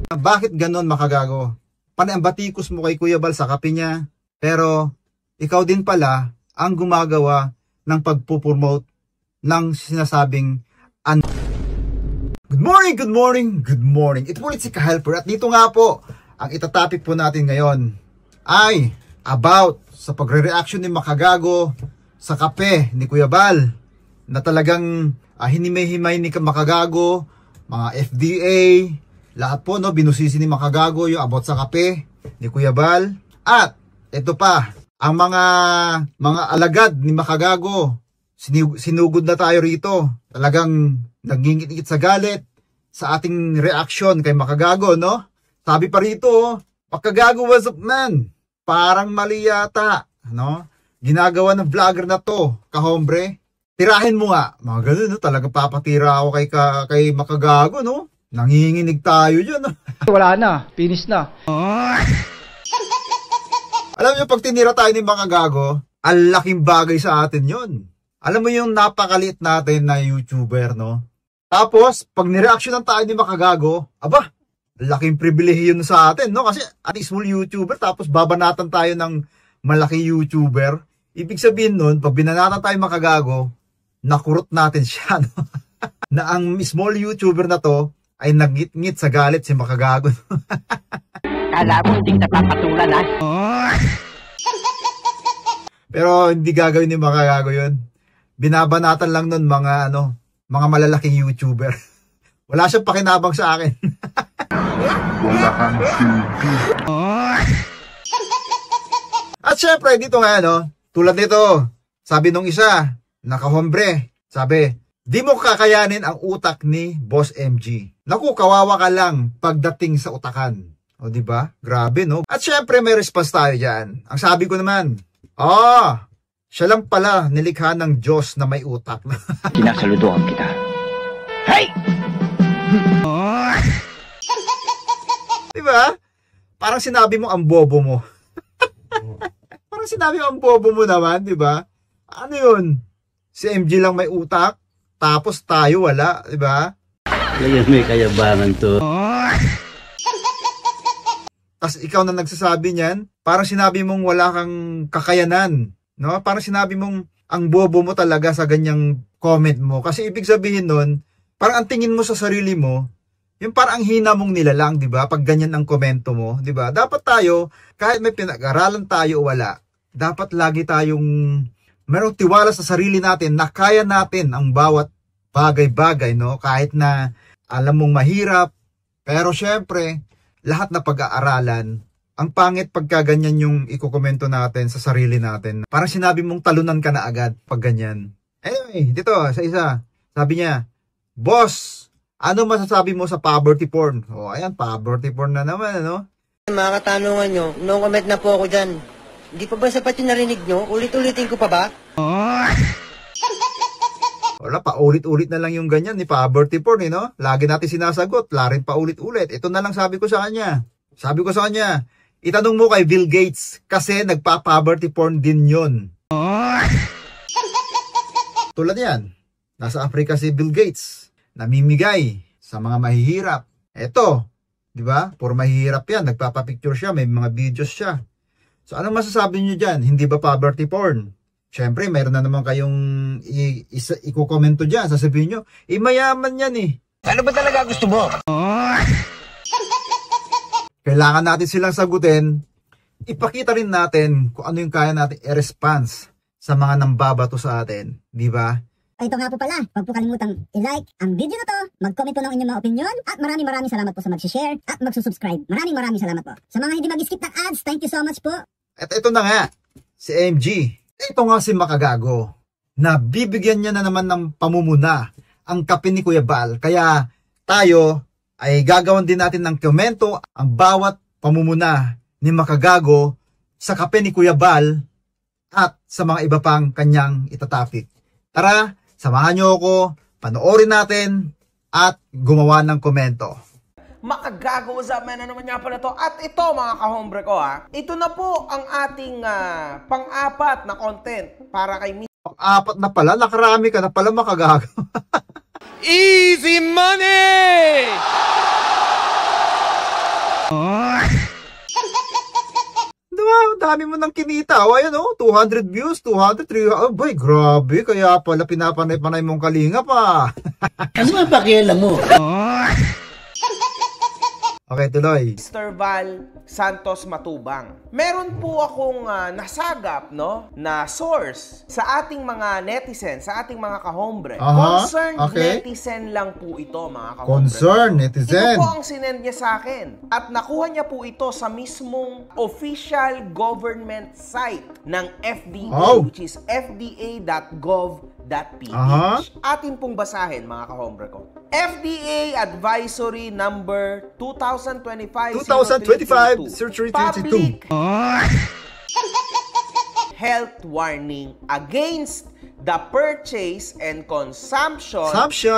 Bakit ganon makagago? Panay ang batikos mo kay Kuya Bal sa kape niya, pero ikaw din pala ang gumagawa ng pagpupromote ng sinasabing Good morning, good morning, good morning. Ito ulit si Ka-Helper at dito nga po, ang itatopic po natin ngayon ay about sa pagre-reaction ni Makagago sa kape ni Kuya Bal na talagang hinimay-himay ni Makagago, mga FDA, lahat po no, binusisi ni Makagago yung about sa kape ni Kuya Bal. At ito pa, ang mga alagad ni Makagago, sinugod na tayo rito. Talagang nagingit-ingit sa galit sa ating reaction kay Makagago, no? Sabi pa rito, Makagago, what's up man? Parang mali yata, no? Ginagawa ng vlogger na to, kahombre. Tirahin mo nga. Mga ganun, no? Talaga papatira ako kay Makagago, no? Nanginginig tayo dyan, no? Wala na, finish na. Alam niyo, pag tinira tayo ni Makagago, ang laking bagay sa atin yon. Alam mo yung napakaliit natin na YouTuber, no? Tapos, pag nireaksyonan tayo ni Makagago, aba, laking pribilehiyo sa atin, no? Kasi ating small YouTuber, tapos babanatan tayo ng malaki YouTuber. Ibig sabihin nun, pag binanatan tayo Makagago, nakurot natin siya, no? Na ang small YouTuber na to, ay nagngit-ngit sa galit si Makagago. Kala mo hindi napapatulan, ha? Pero hindi gagawin ni Makagago yun. Binabanatan lang nun mga malalaking YouTuber. Wala siyang pakinabang sa akin. Wala kang silbi. At syempre, dito nga, tulad nito, sabi nung isa, nakahombre, sabi, di mo kakayanin ang utak ni Boss MG. Naku, kawawa ka lang pagdating sa utakan. O, diba? Grabe, no? At syempre, may response tayo dyan. Ang sabi ko naman, siya lang pala nilikha ng Diyos na may utak. Sinasaludoan kita. Hey! Diba? Parang sinabi mo ang bobo mo. Parang sinabi mo ang bobo mo naman, diba? Ano yun? Si MG lang may utak, tapos tayo wala, diba? Ngayon may kayabangan to. Tapos ikaw na nagsasabi niyan, parang sinabi mong wala kang kakayanan, no? Parang sinabi mong ang bobo mo talaga sa ganyang comment mo. Kasi ibig sabihin nun, parang ang tingin mo sa sarili mo, yung parang ang hina mong nilalang, di ba? Pag ganyan ang komento mo, di ba? Dapat tayo, kahit may pinag-aralan tayo o wala, dapat lagi tayong merong tiwala sa sarili natin na kaya natin ang bawat bagay-bagay, no? Kahit na alam mong mahirap, pero syempre, lahat na pag-aaralan, ang pangit pagka ganyan yung ikukomento natin sa sarili natin. Parang sinabi mong talunan ka na agad pag ganyan. Anyway, dito, sa isa, sabi niya, Boss, ano masasabi mo sa poverty porn? O, ayan, poverty porn na naman, ano? Mga katanungan nyo, no comment na po ako dyan. Hindi pa ba sapat yung narinig nyo? Ulit-ulitin ko pa ba? Wala, paulit-ulit na lang yung ganyan ni poverty porn, no? Lagi natin sinasagot, larin paulit-ulit. Ito na lang sabi ko sa kanya. Sabi ko sa kanya, itanong mo kay Bill Gates kasi nagpa-poverty porn din yun. Tulad yan, nasa Africa si Bill Gates, namimigay sa mga mahihirap. Eto, di ba? Puro mahihirap yan, nagpapapicture siya, may mga videos siya. So, anong masasabi niyo dyan? Hindi ba poverty porn? Siyempre, mayroon na naman kayong ikukomento dyan. Sasabihin nyo, mayaman yan eh. Ano ba talaga gusto mo? Kailangan natin silang sagutin. Ipakita rin natin kung ano yung kaya natin i-response sa mga nambabato sa atin. Di ba? Ito nga po pala, huwag po kalimutang i-like ang video na to, mag-comment po ng inyong mga opinion, at maraming salamat po sa mag-share at mag-subscribe. Maraming salamat po. Sa mga hindi mag-skip ng ads, thank you so much po. At ito na nga, si MG. Ito nga si Makagago, na bibigyan niya na naman ng pamumuna ang kape ni Kuya Bal. Kaya tayo ay gagawan din natin ng komento ang bawat pamumuna ni Makagago sa kape ni Kuya Bal at sa mga iba pang kanyang itatapik. Tara, samahan niyo ako, panoorin natin at gumawa ng komento. Makagago, what's up man? Ano naman nga pala to? At ito mga kahombre ko ito na po ang ating pang-apat na content para kay Pang-apat na pala? Nakarami ka na pala, Makagago. Easy money! dami mo nang kinita. O, ayan, 200 views, 200, 300. Abay, grabe. Kaya pala pinapanay-panay mong kalinga pa. Ano ba pakialam mo? Okay, tuloy. Mr. Val Santos Matubang. Meron po akong nasagap, no, na source sa ating mga netizen, sa ating mga kahombre. Concerned netizen lang po ito, mga kahombre. Concerned netizen. Ito po ang sinend niya sa akin. At nakuha niya po ito sa mismong official government site ng FDA, which is fda.gov.ph. Atin pong basahin, mga kahombre ko. FDA Advisory Number 2025-0332. Public health warning against the purchase and consumption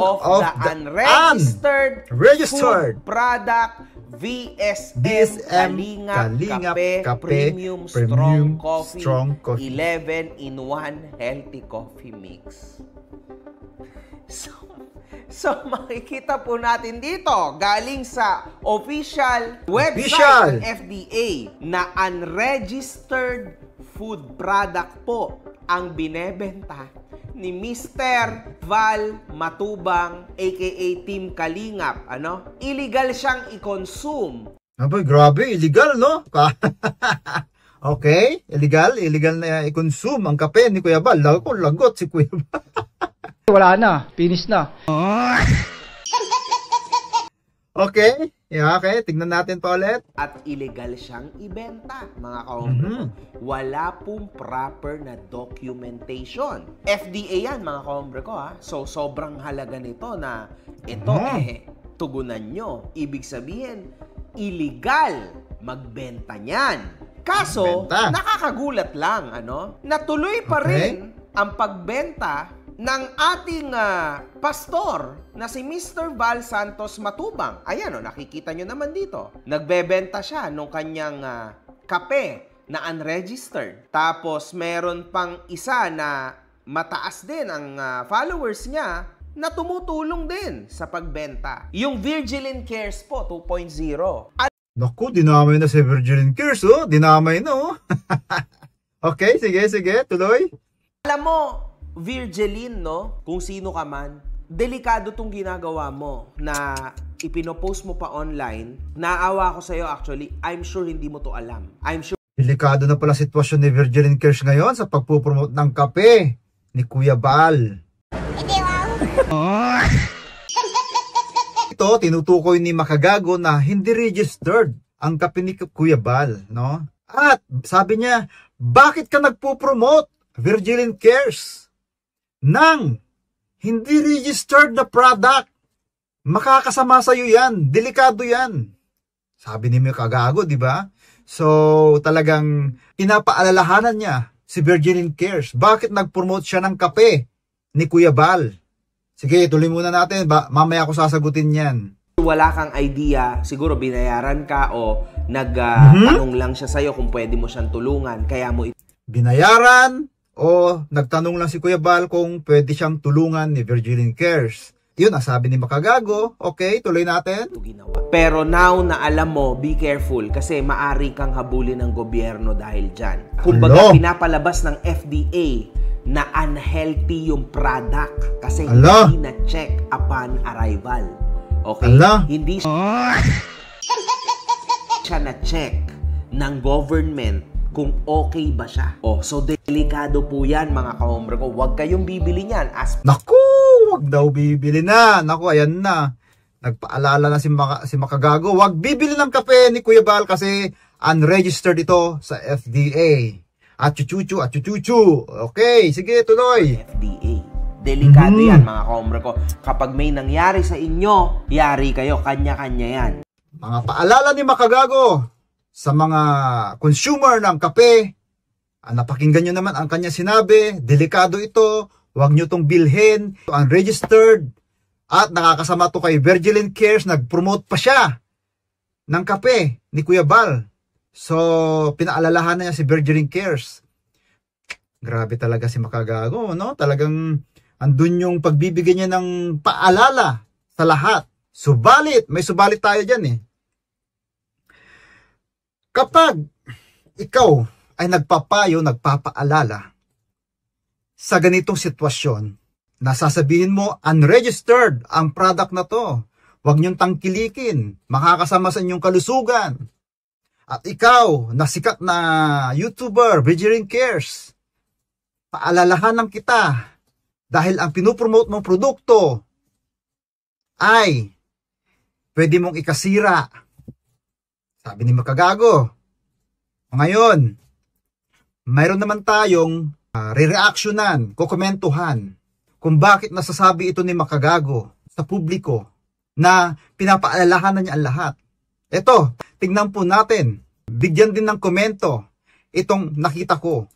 of the unregistered food product VSM Kalingap Kape Premium Strong Coffee 11-in-1 Healthy Coffee Mix. So, makikita po natin dito, galing sa official website ng FDA na unregistered food product po ang binebenta ni Mr. Val Matubang aka Team Kalingap. Illegal siyang i-consume. Abay, grabe, illegal, no? Okay, illegal na i-consume ang kape ni Kuya Val. Lagot si Kuya Val. Wala na, finish na. Okay, tignan natin pa ulit. At illegal siyang ibenta, mga kahombre. Wala pong proper na documentation. FDA yan, mga kahombre ko, ha. So, sobrang halaga nito na ito, tugunan nyo. Ibig sabihin, illegal magbenta niyan. Kaso, nakakagulat lang, natuloy pa rin ang pagbenta ng ating pastor na si Mr. Val Santos Matubang. Ayan, nakikita nyo naman dito. Nagbebenta siya nung kanyang kape na unregistered. Tapos, meron pang isa na mataas din ang followers niya na tumutulong din sa pagbenta. Yung Virgilin Cares po, 2.0. Naku, dinamay na si Virgilin Cares, dinamay na, Okay, sige, tuloy. Alam mo, Virgilin, kung sino ka man, delikado tong ginagawa mo na ipinopost mo pa online. Naawa ko sa'yo actually. I'm sure hindi mo to alam. I'm sure delikado na pala sitwasyon ni Virgilin Cares ngayon sa pagpupromote ng kape ni Kuya Val. Ito, tinutukoy ni Makagago na hindi registered ang kape ni Kuya Val, no? At sabi niya, bakit ka nagpo-promote, Virgilin Cares, ng hindi registered na product? Makakasama sa'yo yan. Delikado yan. Sabi ni Makagago, di ba? So, talagang pinapaalalahanan niya si Virgilin Cares. Bakit nag-promote siya ng kape ni Kuya Val? Sige, tuloy muna natin. Mamaya ako sasagutin yan. Wala kang idea, siguro binayaran ka o nagtanong lang siya sa'yo kung pwede mo siyang tulungan. Kaya mo binayaran o nagtanong lang si Kuya Val kung pwede siyang tulungan ni Virgilin Cares. Yun ang sabi ni Makagago. Okay, tuloy natin. Pero now na alam mo, be careful kasi maari kang habulin ng gobyerno dahil dyan. Kumbaga, pinapalabas ng FDA na unhealthy yung product kasi hindi na-check upon arrival. Okay? Hindi siya na-check ng government kung okay ba siya. So delikado po yan, mga kahombre ko. Huwag kayong bibili niyan. Naku, huwag daw bibili na. Naku, ayan na. Nagpaalala na si Makagago. Huwag bibili ng kape ni Kuya Val kasi unregistered ito sa FDA. At chuchuchu. Okay, sige, tuloy. FDA. Delikado yan, mga kahombre ko. Kapag may nangyari sa inyo, yari kayo. Kanya-kanya yan. Mga paalala ni Makagago sa mga consumer ng kape, napakinggan nyo naman ang kanya sinabi, delikado ito, huwag nyo itong bilhin, unregistered, at nakakasama to kay Virgilin Cares, nag-promote pa siya ng kape ni Kuya Val. So, pinaalalahanan niya si Virgilin Cares. Grabe talaga si Makagago, no? Talagang andun yung pagbibigay niya ng paalala sa lahat. Subalit, may subalit tayo dyan eh. Kapag ikaw, ay nagpapayo, nagpapaalala sa ganitong sitwasyon na sasabihin mo, unregistered ang product na to. Huwag niyong tangkilikin, makakasama sa inyong kalusugan. At ikaw, na sikat na YouTuber, Virgilin Cares, paalalahanan kita dahil ang pinupromote mong produkto ay pwede mong ikasira. Sabi ni Makagago. Ngayon, mayroon naman tayong re-reactionan, kukomentuhan kung bakit nasasabi ito ni Makagago sa publiko na pinapaalalahanan niya ang lahat. Ito, tignan po natin. Bigyan din ng komento itong nakita ko.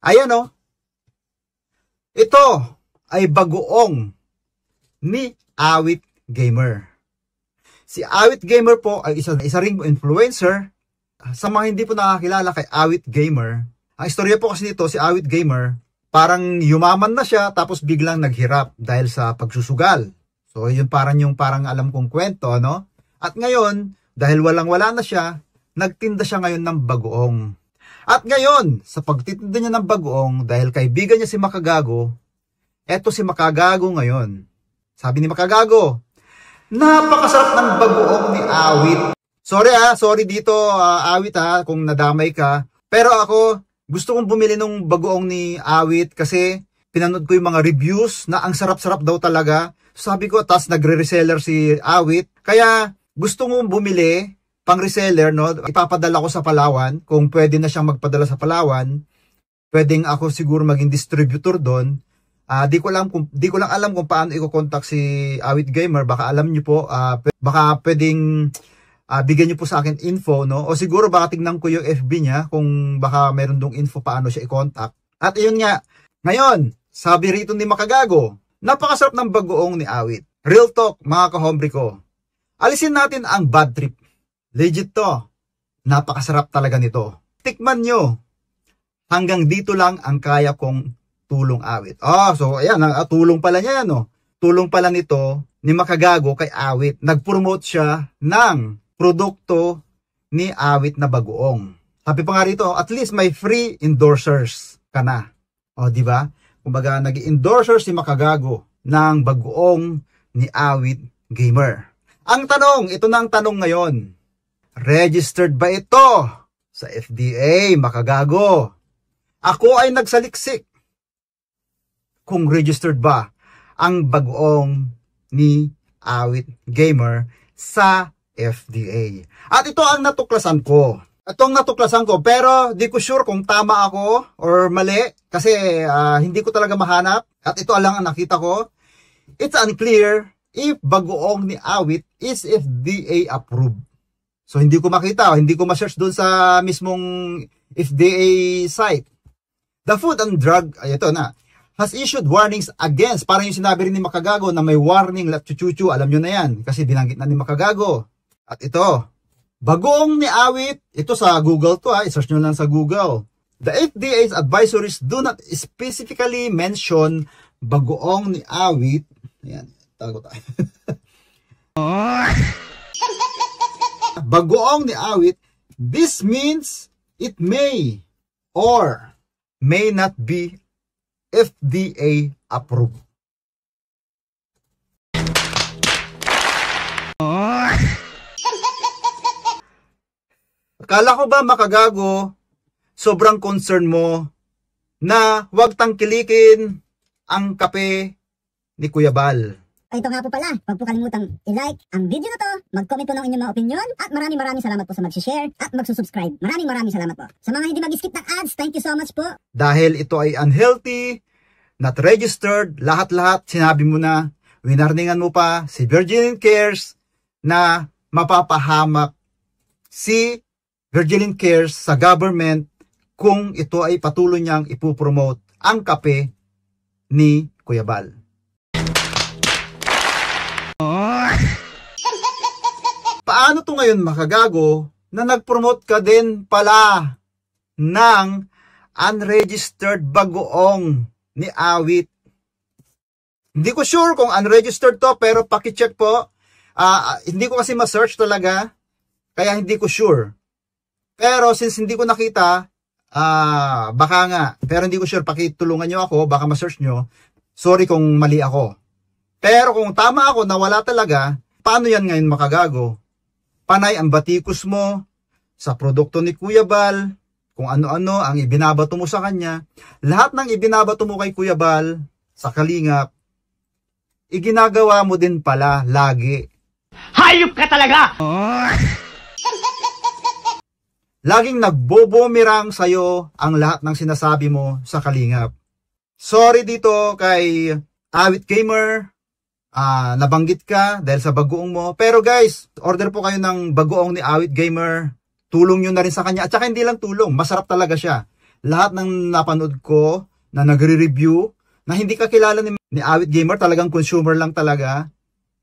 Ayan o. Ito ay bagoong ni Awit Gamer. Si Awit Gamer po ay isa ring influencer. Sa mga hindi po nakakilala kay Awit Gamer, ang istorya po kasi nito, si Awit Gamer, parang yumaman na siya tapos biglang naghirap dahil sa pagsusugal. So yun parang alam kong kwento, ano? At ngayon, dahil walang-wala na siya, nagtinda siya ngayon ng bagoong. At ngayon, sa pagtitinda niya ng bagoong, dahil kaibigan niya si Makagago, eto si Makagago ngayon. Sabi ni Makagago, napakasarap ng bagoong ni Awit. Sorry dito Awit kung nadamay ka. Pero ako, gusto kong bumili ng bagoong ni Awit kasi pinanood ko yung mga reviews na ang sarap-sarap daw talaga. Sabi ko, tas nagre-reseller si Awit. Kaya gusto kong bumili pang reseller, no? Ipapadala ko sa Palawan. Kung pwede na siyang magpadala sa Palawan, pwedeng ako siguro maging distributor doon. Di ko lang alam kung paano i-contact si Awit Gamer. Baka alam niyo po, baka pwedeng bigyan niyo po sa akin info, no? O siguro baka tingnan ko yung FB niya kung baka meron dong info paano siya i-contact. At iyon nga, ngayon, sabi rito ni Makagago, napakasarap ng bagoong ni Awit. Real talk, mga kahombre ko. Alisin natin ang bad trip. Legit to. Napakasarap talaga nito. Tikman nyo. Hanggang dito lang ang kaya kong tulong Awit. So ayan, tulong pala niya, no? Tulong pala nito ni Makagago kay Awit. Nag-promote siya ng produkto ni Awit na bagoong. Sabi pa nga rito, at least may free endorsers ka na. Di ba? Kumbaga, nag-endorser si Makagago ng bagoong ni Awit Gamer. Ang tanong, ito na ang tanong ngayon. Registered ba ito sa FDA, Makagago? Ako ay nagsaliksik kung registered ba ang bagoong ni Awit Gamer sa FDA. At ito ang natuklasan ko. Pero di ko sure kung tama ako or mali kasi hindi ko talaga mahanap. At ito lang ang nakita ko. It's unclear if bagoong ni Awit is FDA approved. So hindi ko makita, hindi ko ma-search doon sa mismong FDA site. The Food and Drug, ito na, has issued warnings against, parang yung sinabi rin ni Makagago na may warning, chuchu, alam nyo na yan, kasi binanggit na ni Makagago. At ito, bagoong ni Awit, ito sa Google to i-search nyo lang sa Google. The FDA's advisories do not specifically mention bagoong ni Awit. Ayan, tago tayo. Bagoong ni Awit, this means it may or may not be FDA approved. Akala ko ba, Makagago, sobrang concern mo na huwag tangkilikin ang kape ni Kuya Bal. Ito nga po pala, huwag po kalimutang i-like ang video na to, mag-comment po ng inyong mga opinion, at maraming salamat po sa mag-share at mag-subscribe. Maraming salamat po. Sa mga hindi mag-skip ng ads, thank you so much po. Dahil ito ay unhealthy, not registered, lahat-lahat sinabi mo na, winarningan mo pa si Virgilin Cares na mapapahamak si Virgilin Cares sa government kung ito ay patuloy niyang ipopromote ang kape ni Kuya Bal. Paano to ngayon, Makagago, na nag-promote ka din pala ng unregistered bagoong ni Awit? Hindi ko sure kung unregistered to, pero pakicheck po. Hindi ko kasi ma-search talaga, kaya hindi ko sure. Pero since hindi ko nakita, Baka nga, pero hindi ko sure, pakitulungan nyo ako, baka ma-search nyo. Sorry kung mali ako. Pero kung tama ako na wala talaga, paano yan ngayon makagago? Panay ang batikos mo sa produkto ni Kuya Bal, kung ano-ano ang ibinabato mo sa kanya. Lahat ng ibinabato mo kay Kuya Bal sa Kalingap, iginagawa mo din pala lagi. Hayop ka talaga! Laging nagbobomirang sa'yo ang lahat ng sinasabi mo sa Kalingap. Sorry dito kay Awit Gamer, nabanggit ka dahil sa bagoong mo. Pero guys, order po kayo ng bagoong ni Awit Gamer. Tulong nyo na rin sa kanya. At saka hindi lang tulong, masarap talaga siya. Lahat ng napanood ko na nagre-review, na hindi kakilala ni Awit Gamer, talagang consumer lang talaga,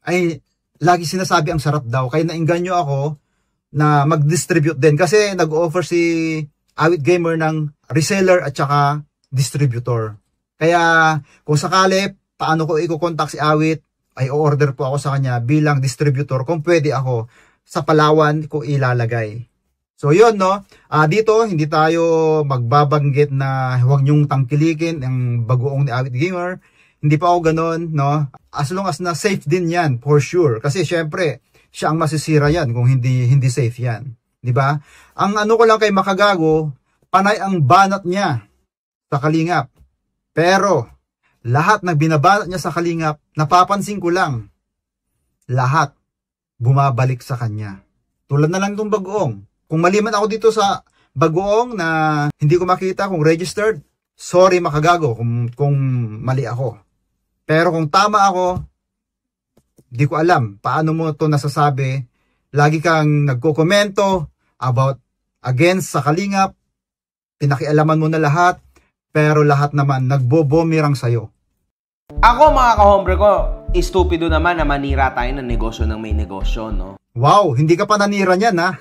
ay lagi sinasabi ang sarap daw. Kaya nainganyo ako na mag-distribute din. Kasi nag-offer si Awit Gamer ng reseller at saka distributor. Kaya kung sakali, paano ko i-contact si Awit, ay order po ako sa kanya bilang distributor kung pwede ako sa Palawan ko ilalagay. So yun, no? Dito, hindi tayo magbabanggit na huwag nyong tangkilikin ang bagoong ni Awit Gamer. Hindi pa ako ganun, no? As long as na safe din yan, for sure. Kasi syempre, siya ang masisira yan kung hindi safe yan. Di ba? Ang ano ko lang kay Makagago, panay ang banat niya sa Kalingap. Pero, lahat ng binabanat niya sa Kalingap, napapansin ko lang, lahat bumabalik sa kanya. Tulad na lang itong bagoong. Kung mali man ako dito sa bagoong na hindi ko makita kung registered, sorry Makagago kung mali ako. Pero kung tama ako, di ko alam paano mo to nasasabi. Lagi kang nagko-komento about against sa Kalingap, pinakialaman mo na lahat, pero lahat naman nagbobomirang sa'yo. Ako mga kahombre ko, stupido naman na manira tayo ng negosyo ng may negosyo, no? Wow, hindi ka pa nanira niyan, ha?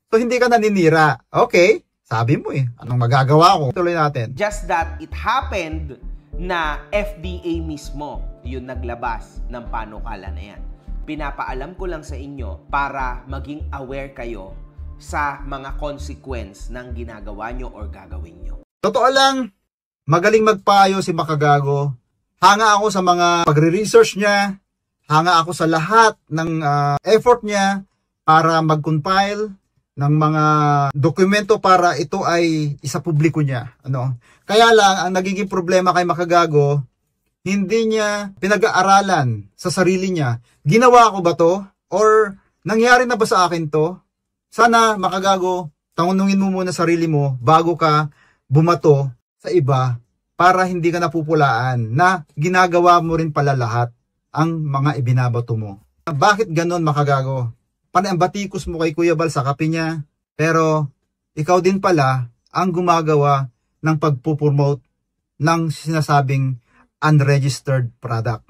So hindi ka naninira. Okay, sabi mo eh. Anong magagawa ko? Tuloy natin. Just that it happened na FDA mismo yung naglabas ng panukala na yan. Pinapaalam ko lang sa inyo para maging aware kayo sa mga consequence ng ginagawa nyo or gagawin nyo. Totoo lang, magaling magpayo si Makagago. Hanga ako sa mga pagre-research niya. Hanga ako sa lahat ng effort niya para mag-compile ng mga dokumento para ito ay isa publiko niya. Kaya lang, ang nagiging problema kay Makagago, hindi niya pinag-aaralan sa sarili niya. Ginawa ko ba to? Or nangyari na ba sa akin to? Sana, Makagago, tanunungin mo muna sarili mo bago ka bumato sa iba para hindi ka napupulaan na ginagawa mo rin pala lahat ang mga ibinabato mo. Bakit ganon, Makagago? Panay ang batikos mo kay Kuya Bal sa kape niya, pero ikaw din pala ang gumagawa ng pagpupromote ng sinasabing unregistered product.